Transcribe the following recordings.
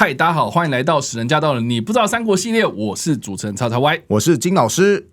嗨，大家好，欢迎来到使人驾到了你不知道三国系列，我是主持人叉叉 Y， 我是金老师。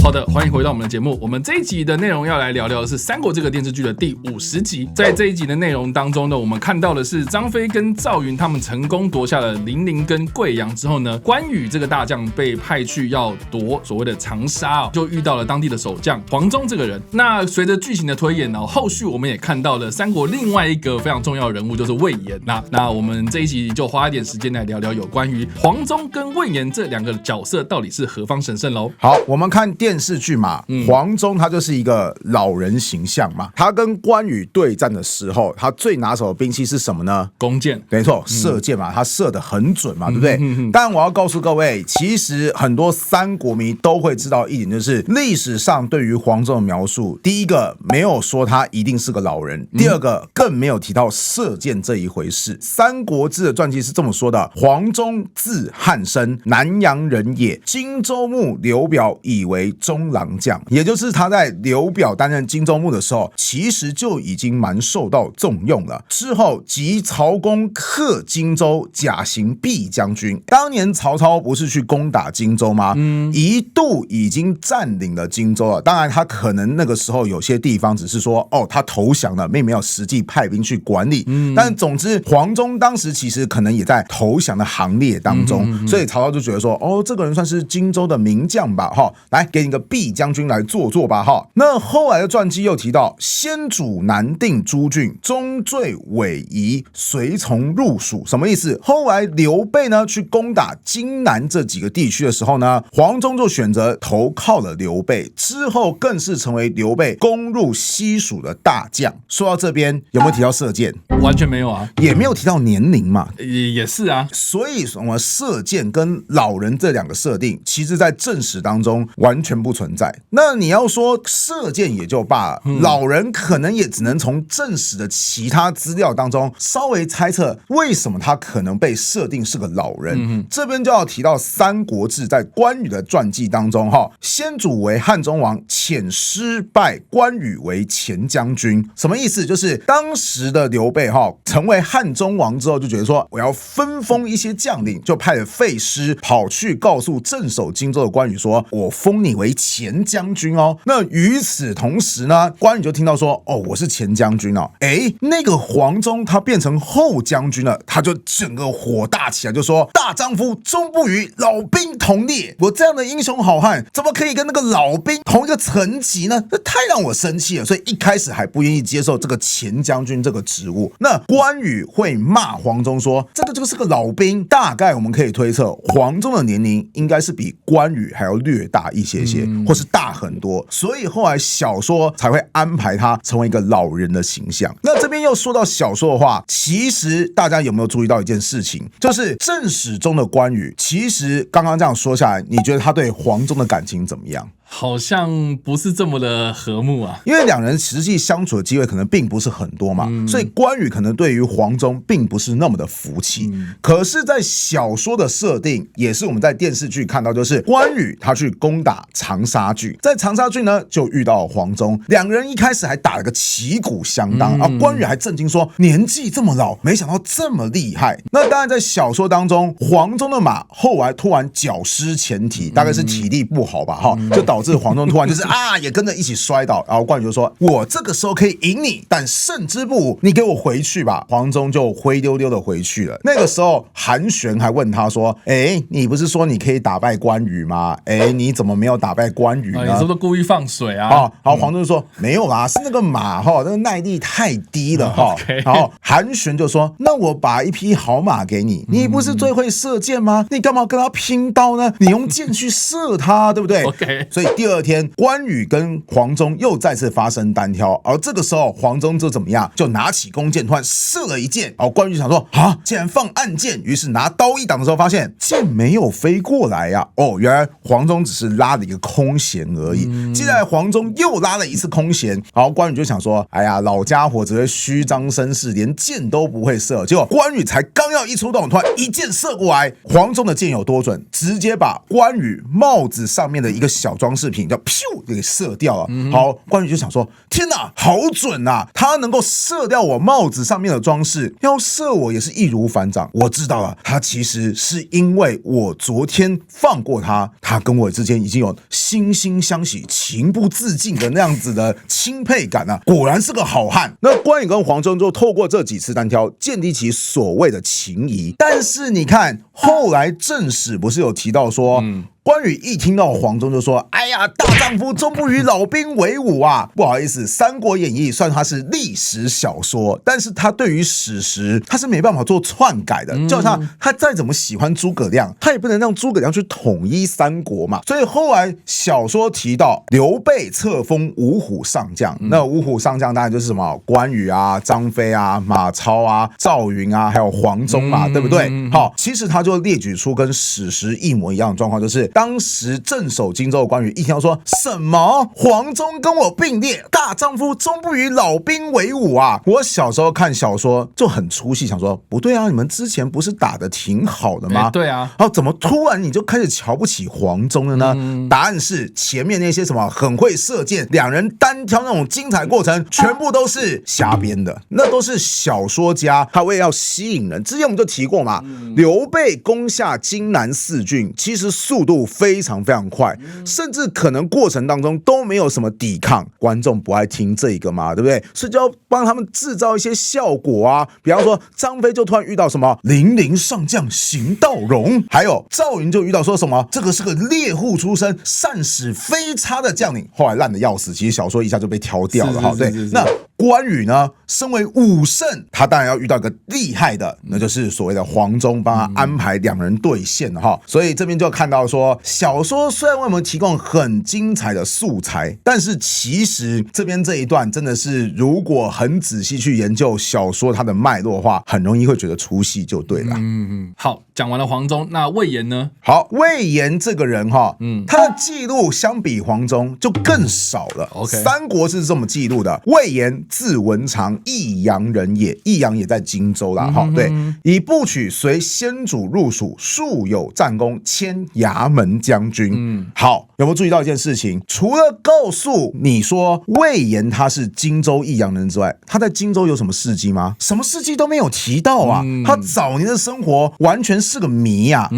好的，欢迎回到我们的节目。我们这一集的内容要来聊聊的是《三国》这个电视剧的第50集。在这一集的内容当中呢，我们看到的是张飞跟赵云他们成功夺下了零陵跟贵阳之后呢，关羽这个大将被派去要夺所谓的长沙就遇到了当地的守将黄忠这个人。那随着剧情的推演呢，后续我们也看到了三国另外一个非常重要的人物就是魏延。那我们这一集就花一点时间来聊聊有关于黄忠跟魏延这两个角色到底是何方神圣喽。好，我们看电视剧嘛，黄忠他就是一个老人形象嘛，他跟关羽对战的时候，他最拿手的兵器是什么呢？弓箭，没错，射箭嘛，他射得很准嘛，对不对？但我要告诉各位，其实很多三国迷都会知道一点，就是历史上对于黄忠的描述，第一个没有说他一定是个老人，第二个更没有提到射箭这一回事。《三国志》的传记是这么说的：黄忠字汉升，南阳人也，荆州牧刘表以为中郎将，也就是他在刘表担任荆州牧的时候，其实就已经蛮受到重用了。之后及曹公克荆州，假行毕将军。当年曹操不是去攻打荆州吗？一度已经占领了荆州了。当然，他可能那个时候有些地方只是说，他投降了，并没有实际派兵去管理。但总之，黄忠当时其实可能也在投降的行列当中，所以曹操就觉得说，这个人算是荆州的名将吧，来给你个毕将军来做做吧，那后来的传记又提到，先主南定诸郡，中坠尾夷，随从入蜀。什么意思？后来刘备呢去攻打荆南这几个地区的时候呢，黄忠就选择投靠了刘备，之后更是成为刘备攻入西蜀的大将。说到这边，有没有提到射箭？完全没有啊，也没有提到年龄嘛，也是啊。所以什么射箭跟老人这两个设定，其实在正史当中完全不存在。那你要说射箭也就罢了，老人可能也只能从正史的其他资料当中稍微猜测为什么他可能被设定是个老人。这边就要提到《三国志》在关羽的传记当中，先主为汉中王，遣师拜关羽为前将军。什么意思？就是当时的刘备成为汉中王之后，就觉得说我要分封一些将领，就派了费师跑去告诉镇守荆州的关羽说，我封你为前将军哦。那与此同时呢，关羽就听到说，我是前将军哦，那个黄忠他变成后将军了，他就整个火大起来，就说大丈夫终不与老兵同列，我这样的英雄好汉怎么可以跟那个老兵同一个层级呢？这太让我生气了，所以一开始还不愿意接受这个前将军这个职务。那关羽会骂黄忠说这个就是个老兵，大概我们可以推测黄忠的年龄应该是比关羽还要略大一些些，或是大很多，所以后来小说才会安排他成为一个老人的形象。那这边又说到小说的话，其实大家有没有注意到一件事情，就是正史中的关羽，其实刚刚这样说下来，你觉得他对黄忠的感情怎么样？好像不是这么的和睦啊，因为两人实际相处的机会可能并不是很多嘛，所以关羽可能对于黄忠并不是那么的服气。可是在小说的设定，也是我们在电视剧看到，就是关羽他去攻打长沙郡，在长沙郡呢就遇到黄忠，两个人一开始还打了个旗鼓相当，关羽还震惊说年纪这么老，没想到这么厉害。那当然在小说当中，黄忠的马后来突然脚失前蹄，大概是体力不好吧，就导致黄忠突然就是也跟着一起摔倒，然后关羽就说我这个时候可以赢你，但胜之不武，你给我回去吧。黄忠就灰溜溜的回去了。那个时候韩玄还问他说你不是说你可以打败关羽吗？你怎么没有打败关羽呢？你是不是故意放水啊？然后黄忠就说没有啦，是那个马那个耐力太低了然后韩玄就说那我把一匹好马给你，你不是最会射箭吗？你干嘛跟他拼刀呢？你用箭去射他，对不对所以第二天关羽跟黄忠又再次发生单挑，而这个时候黄忠就怎么样，就拿起弓箭突然射了一箭，然后关羽就想说竟然放暗箭，于是拿刀一挡的时候发现箭没有飞过来呀，原来黄忠只是拉了一个空弦而已。接下来黄忠又拉了一次空弦，然后关羽就想说哎呀老家伙只会虚张声势，连箭都不会射。结果关羽才刚要一出动，突然一箭射过来，黄忠的箭有多准，直接把关羽帽子上面的一个小装饰品，就噗给射掉了。好，关羽就想说：天哪，好准啊！他能够射掉我帽子上面的装饰，要射我也是易如反掌。我知道了，他其实是因为我昨天放过他，他跟我之间已经有惺惺相惜、情不自禁的那样子的钦佩感啊！果然是个好汉。那关羽跟黄忠就透过这几次单挑，建立起所谓的情谊。但是你看，后来正史不是有提到说，关羽一听到黄忠就说：哎呀，大丈夫终不与老兵为伍啊！不好意思，《三国演义》算它是历史小说，但是他对于史实他是没办法做篡改的。就像他再怎么喜欢诸葛亮，他也不能让诸葛亮去统一三国嘛。所以后来小说提到刘备册封五虎上将，那五虎上将当然就是什么关羽啊、张飞啊、马超啊、赵云啊，还有黄忠嘛，对不对？好，其实他就列举出跟史实一模一样的状况，就是当时镇守荆州的关羽一听到说什么黄忠跟我并列，大丈夫终不与老兵为伍啊！我小时候看小说就很出戏，想说不对啊，你们之前不是打得挺好的吗？对啊，怎么突然你就开始瞧不起黄忠了呢？答案是前面那些什么很会射箭，两人单挑那种精彩过程，全部都是瞎编的，那都是小说家他为了要吸引人。之前我们就提过嘛，刘备攻下荆南4郡，其实速度非常非常快，甚至可能过程当中都没有什么抵抗。观众不爱听这个嘛，对不对？所以就要帮他们制造一些效果啊。比方说张飞就突然遇到什么零陵上将邢道荣，还有赵云就遇到说什么这个是个猎户出身、善使飞叉的将领，后来烂得要死。其实小说一下就被挑掉了哈。对，那关羽呢，身为武圣，他当然要遇到一个厉害的，那就是所谓的黄忠，帮他安排两人对线哈。所以这边就看到说，小说虽然为我们提供很精彩的素材，但是其实这边这一段真的是，如果很仔细去研究小说它的脉络的话，很容易会觉得出戏就对了。好，讲完了黄忠，那魏延呢？好，魏延这个人哈，他的记录相比黄忠就更少了。三国是这么记录的：魏延字文长，益阳人也，益阳也在荆州啦。对，以部曲随先主入蜀，数有战功，迁衙门将军。好，有没有注意到一件事情？除了告诉你说魏延他是荆州益阳人之外，他在荆州有什么事迹吗？什么事迹都没有提到啊。他早年的生活完全是个谜啊。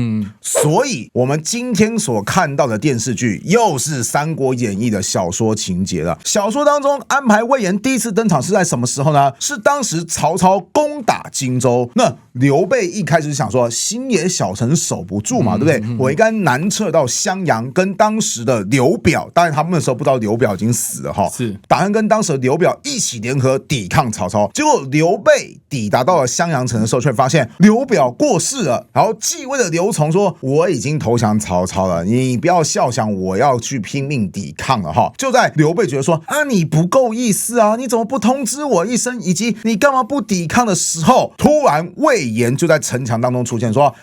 所以我们今天所看到的电视剧又是《三国演义》的小说情节了。小说当中安排魏延第一次登场是在什么时候呢？是当时曹操攻打荆州，那刘备一开始想说新野小城守不住嘛，对不对？我应该南撤到襄阳，跟当时的刘表，当然他们那时候不知道刘表已经死了哈，是打算跟当时的刘表一起联合抵抗曹操。结果刘备抵达到了襄阳城的时候，却发现刘表过世了，然后继位的刘琮说：我已经投降曹操了，你不要笑想我要去拼命抵抗了哈。就在刘备觉得说啊你不够意思啊，你怎么不通知我一声，以及你干嘛不抵抗的时候，突然魏延就在城墙当中出现说：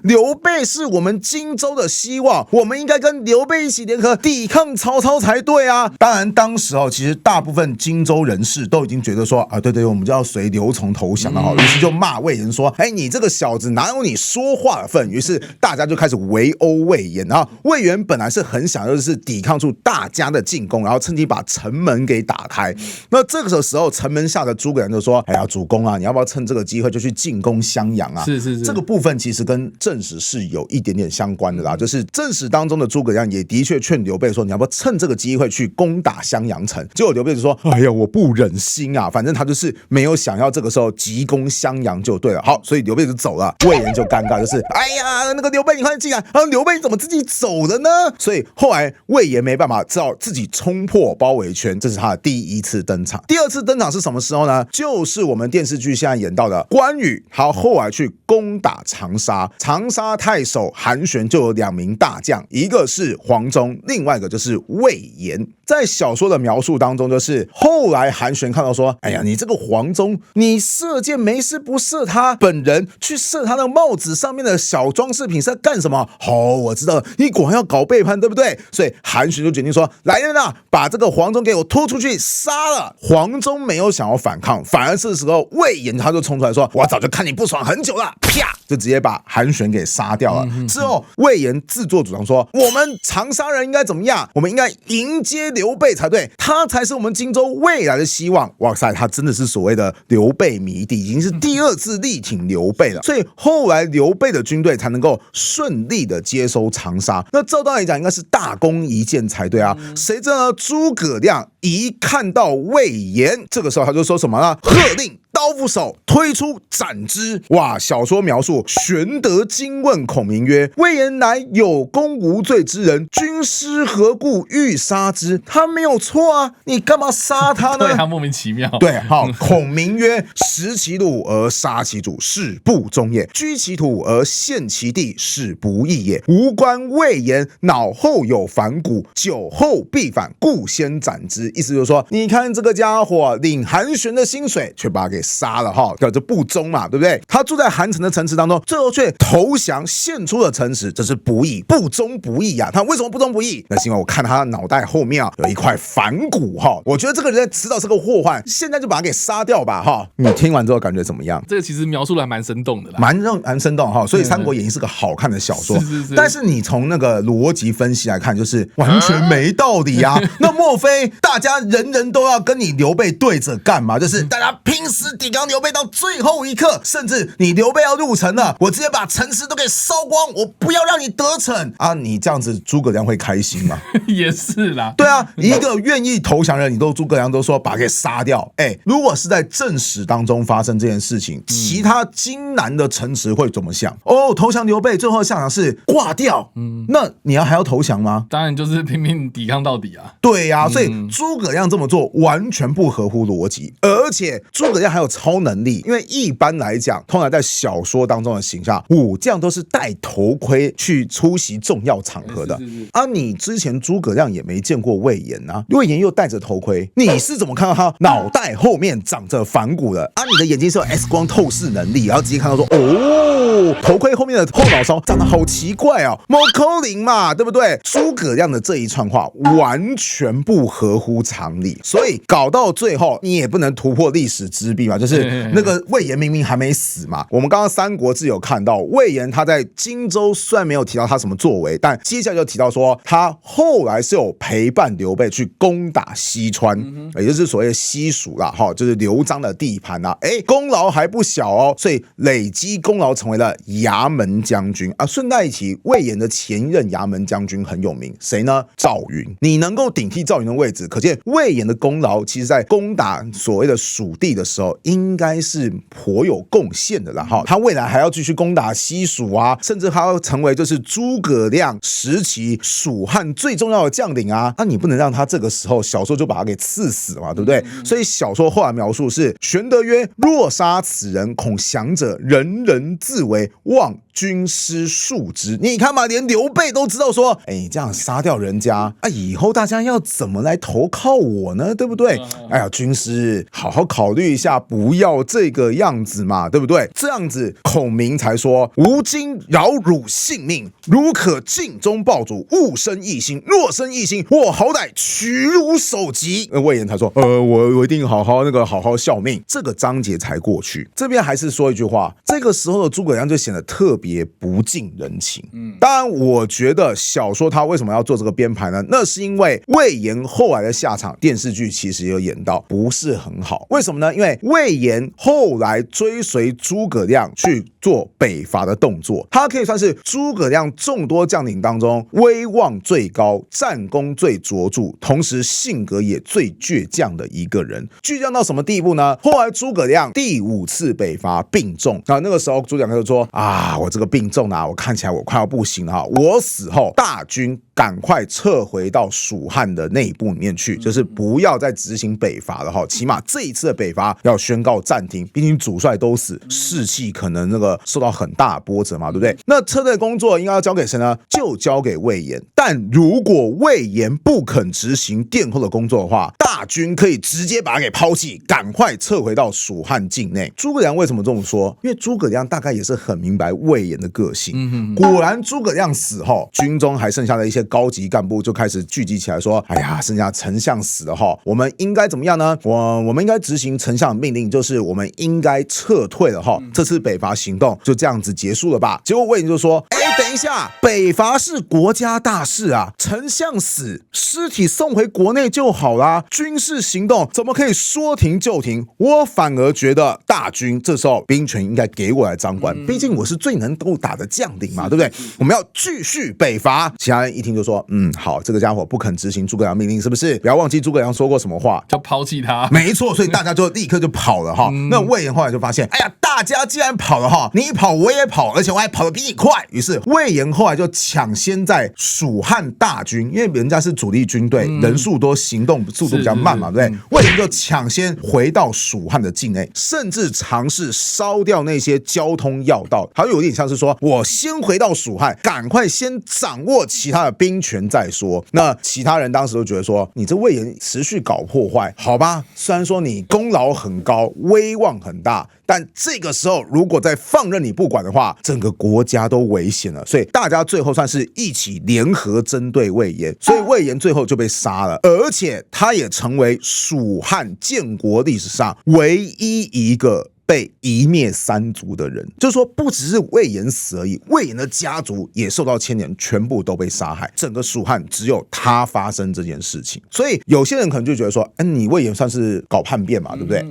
刘备是我们荆州的希望，我们应该跟刘备一起联合抵抗曹操才对啊。当然当时其实大部分荆州人士都已经觉得说啊对，我们就要随刘琮投降了，于是就骂魏延说：你这个小子哪有你说话的份。于是大家就开始围殴魏延，然后魏延本来是很想就是抵抗住大家的进攻，然后趁机把城门给打开。那这个时候城门下的诸葛亮就说：哎呀主公啊，你要不要趁这个机会就去进攻襄阳啊？是这个部分其实跟正史是有一点点相关的啦，就是正史当中的诸葛亮也的确劝刘备说：你要不要趁这个机会去攻打襄阳城？结果刘备就说：哎呀我不忍心啊，反正他就是没有想要这个时候急攻襄阳就对了。好，所以刘备就走了，魏延就尴尬，就是哎呀那个刘备你快进来，刘备怎么自己走了呢？所以后来魏延没办法，只好自己冲破包围圈，这是他的第一次登场。第二次登场是什么时候呢？就是我们电视剧现在演到的关羽，他后来去攻打长沙，长沙太守韩玄就有2名大将，一个是黄忠，另外一个就是魏延。在小说的描述当中，就是后来韩玄看到说：哎呀你这个黄忠，你射箭没事不射他本人，去射他的帽子上面的小装饰品是在干什么？我知道了，你果然要搞背叛对不对？所以韩玄就决定说：来人啊，把这个黄忠给我拖出去杀了。黄忠没有想要反抗，反而这时候魏延他就冲出来说：我早就看你不爽很久了，啪就直接把韩玄给杀掉了。之后魏延自作主张说，我们长沙人应该怎么样？我们应该迎接刘备才对，他才是我们荆州未来的希望。哇塞，他真的是所谓的刘备迷弟，已经是第2次力挺刘备了。所以后来刘备的军队才能够顺利的接收长沙。那照道理讲，应该是大功一件才对啊。谁知道呢？诸葛亮一看到魏延，这个时候他就说什么呢？喝令刀斧手，推出斩之。哇！小说描述，玄德惊问孔明曰：“魏延乃有功无罪之人，军师何故欲杀之？”他没有错啊，你干嘛杀他呢？对他莫名其妙。对，好，孔明曰：“食其禄而杀其主，是不忠也；居其土而陷其地，是不义也。吾观魏延脑后有反骨，久后必反，故先斩之。”意思就是说，你看这个家伙领韩玄的薪水，却把他给杀了哈，这不忠嘛，对不对？他住在韩城的城池当中，最后却投降献出了城池，这是不义，不忠不义啊！他为什么不忠不义？那是因为我看他脑袋后面啊有一块反骨哈，我觉得这个人迟早是个祸患，现在就把他给杀掉吧哈！你听完之后感觉怎么样？这个其实描述的还蛮生动的啦，蛮生动哈，所以《三国演义》是个好看的小说。是，但是你从那个逻辑分析来看，就是完全没道理啊！那莫非大家人人都要跟你刘备对着干嘛？就是大家拼死抵抗刘备到最后一刻，甚至你刘备要入城了，我直接把城池都给烧光，我不要让你得逞啊！你这样子，诸葛亮会开心吗？也是啦，对啊，一个愿意投降的人，诸葛亮都说把他给杀掉。如果是在正史当中发生这件事情，其他荆南的城池会怎么想？哦，投降刘备，最后下场是挂掉。那你还要投降吗？当然就是拼命抵抗到底啊。对啊，所以诸葛亮这么做完全不合乎逻辑，而且诸葛亮还有超能力，因为一般来讲，通常在小说当中的形象，武将都是戴头盔去出席重要场合的。啊，你之前诸葛亮也没见过魏延啊，魏延又戴着头盔，你是怎么看到他脑袋后面长着反骨的？啊，你的眼睛是有 X 光透视能力，然后直接看到说，哦，头盔后面的后脑勺长得好奇怪哦，某扣零嘛，对不对？诸葛亮的这一串话完全不合乎常理，所以搞到最后，你也不能突破历史之壁嘛，就是那个魏延明明还没死嘛。我们刚刚《三国志》有看到，魏延他在荆州虽然没有提到他什么作为，但接下来就提到说，他后来是有陪伴刘备去攻打西川，也就是所谓的西蜀啦，就是刘璋的地盘啊，功劳还不小哦，所以累积功劳成为了衙门将军啊。顺带一提，魏延的前任衙门将军很有名，谁呢？赵云。你能够顶替赵云的位置，可见魏延的功劳，其实在攻打所谓的蜀地的时候，应该是颇有贡献的啦哈。他未来还要继续攻打西蜀啊，甚至还要成为就是诸葛亮时期蜀汉最重要的将领啊。那你不能让他这个时候小说就把他给刺死嘛，对不对？所以小说后来描述是，玄德曰：“若杀此人，恐降者人人自危，望军师恕之。”你看嘛，连刘备都知道说，这样杀掉人家啊，以后大家要怎么来投靠我呢？对不对？哎呀，军师好好考虑一下，不要这个样子嘛，对不对？这样子孔明才说：“吾今饶汝性命，如可尽忠报主，勿生异心。若生异心，我好歹取汝首级。”魏延才说：“我一定好好效命。”这个章节才过去。这边还是说一句话，这个时候的诸葛亮就显得特别不近人情。当然，我觉得小说他为什么要做这个编排呢？那是因为魏延后来的下场，电视剧其实有演到不是很好。为什么呢？因为魏延后来追随诸葛亮去做北伐的动作，他可以算是诸葛亮众多将领当中威望最高、战功最卓著，同时性格也最倔强的一个人。倔强到什么地步呢？后来诸葛亮第5次北伐病重，那个时候诸葛亮就说：“啊，我这个病重啊，我看起来我快要不行了哈，我死后大军赶快撤回到蜀汉的内部里面去，就是不要再执行北伐了哈，起码这一次的北伐要宣告暂停，毕竟主帅都死，士气可能那个受到很大的波折嘛，对不对？那撤退工作应该要交给谁呢？就交给魏延。但如果魏延不肯执行殿后的工作的话，大军可以直接把他给抛弃，赶快撤回到蜀汉境内。诸葛亮为什么这么说？因为诸葛亮大概也是很明白魏延的个性。果然诸葛亮死后，军中还剩下的一些高级干部就开始聚集起来说：“哎呀，剩下丞相死了哈，我们应该怎么样呢？我们应该执行丞相的命令就是我们应该撤退了哈，这次北伐行动就这样子结束了吧？结果魏延就说：“等一下，北伐是国家大事啊，丞相死，尸体送回国内就好啦，军事行动怎么可以说停就停？我反而觉得大军这时候兵权应该给我来掌管，毕竟我是最能够打的将领嘛，对不对？我们要继续北伐。”其他人一听就说：“好，这个家伙不肯执行诸葛亮命令，是不是？不要忘记诸葛亮说过什么话，就抛弃他。”没错，所以大家就立刻就跑了哈。那魏延后来就发现，哎呀，大家既然跑了哈，你一跑我也跑，而且我还跑得比你快。于是魏延后来就抢先在蜀汉大军，因为人家是主力军队，人数多，行动速度比较慢嘛，对不对？魏延就抢先回到蜀汉的境内，甚至尝试烧掉那些交通要道。他有点像是说，我先回到蜀汉，赶快先掌握其他的兵权再说。那其他人当时都觉得说，你这魏延持续搞破坏，好吧？虽然说你功劳很高，威望很大，但这个时候如果再放任你不管的话，整个国家都危险了。所以大家最后算是一起联合针对魏延，所以魏延最后就被杀了，而且他也成为蜀汉建国历史上唯一一个被一灭三族的人，就是说不只是魏延死而已，魏延的家族也受到牵连，全部都被杀害，整个蜀汉只有他发生这件事情。所以有些人可能就觉得说，你魏延算是搞叛变嘛，对不对？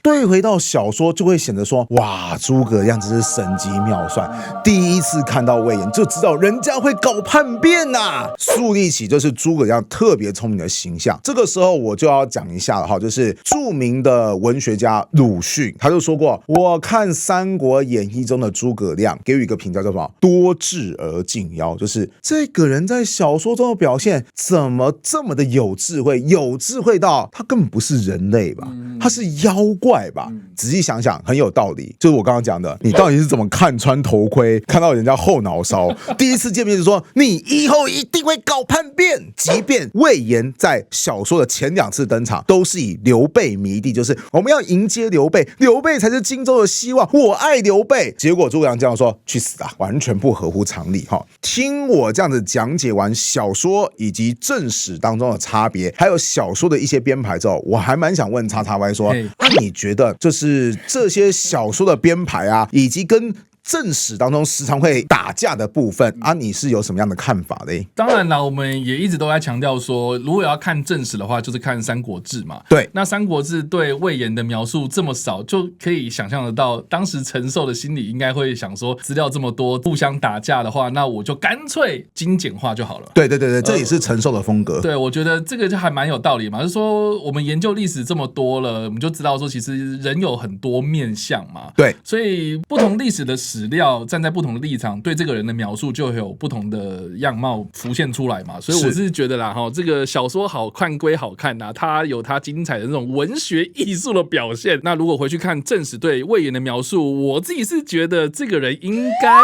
对回到小说就会显得说，哇，诸葛亮真是神机妙算，第一次看到魏延就知道人家会搞叛变啊，树立起就是诸葛亮特别聪明的形象。这个时候我就要讲一下了哈，就是著名的文学家鲁迅，他就说过，我看《三国演义》中的诸葛亮，给予一个评价叫什么？多智而近妖，就是这个人在小说中的表现怎么这么的有智慧，有智慧到他根本不是人类吧，他是妖怪吧？仔细想想，很有道理。就是我刚刚讲的，你到底是怎么看穿头盔，看到人家后脑勺，第一次见面就说你以后一定会搞叛变。即便魏延在小说的前2次登场，都是以刘备迷弟，就是我们要迎接刘备，刘备才是荆州的希望，我爱刘备。结果诸葛亮这样说，去死啊，完全不合乎常理哈！听我这样子讲解完小说以及正史当中的差别，还有小说的一些编排之后，我还蛮想问叉叉 Y 说，你觉得就是这些小说的编排啊，以及跟正史当中时常会打架的部分啊，你是有什么样的看法嘞？当然啦，我们也一直都在强调说，如果要看正史的话，就是看《三国志》嘛。对，那《三国志》对魏延的描述这么少，就可以想象得到，当时陈寿的心里应该会想说，资料这么多，互相打架的话，那我就干脆精简化就好了。对，这也是陈寿的风格。对，我觉得这个就还蛮有道理嘛，就是说我们研究历史这么多了，我们就知道说，其实人有很多面向嘛。对，所以不同历史的史料站在不同的立场，对这个人的描述就会有不同的样貌浮现出来嘛。所以我是觉得啦，这个小说好看归好看呐，它有它精彩的那种文学艺术的表现。那如果回去看正史对魏延的描述，我自己是觉得这个人应该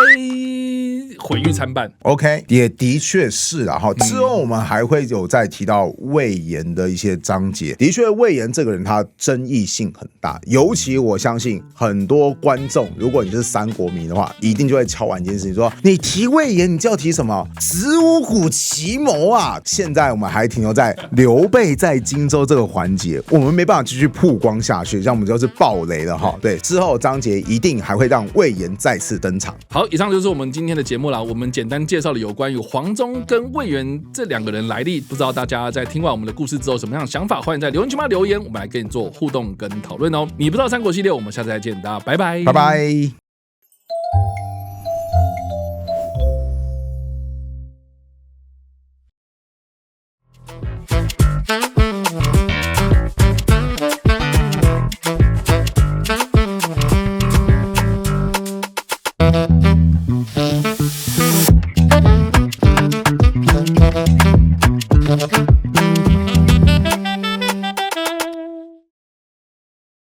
毁誉参半。OK， 也的确是啦哈。之后我们还会有再提到魏延的一些章节。的确，魏延这个人他争议性很大，尤其我相信很多观众，如果你是三国迷的话，一定就会敲完一件事情说，你提魏延，你就要提什么子午谷奇谋啊！现在我们还停留在刘备在荆州这个环节，我们没办法继续曝光下去，这样我们就是爆雷了哈。对，之后章节一定还会让魏延再次登场。好，以上就是我们今天的节目啦。我们简单介绍了有关于黄忠跟魏延这2个人来历，不知道大家在听完我们的故事之后什么样的想法，欢迎在留言区留言，我们来跟你做互动跟讨论哦。你不知道三国系列，我们下次再见，大家拜拜，拜拜。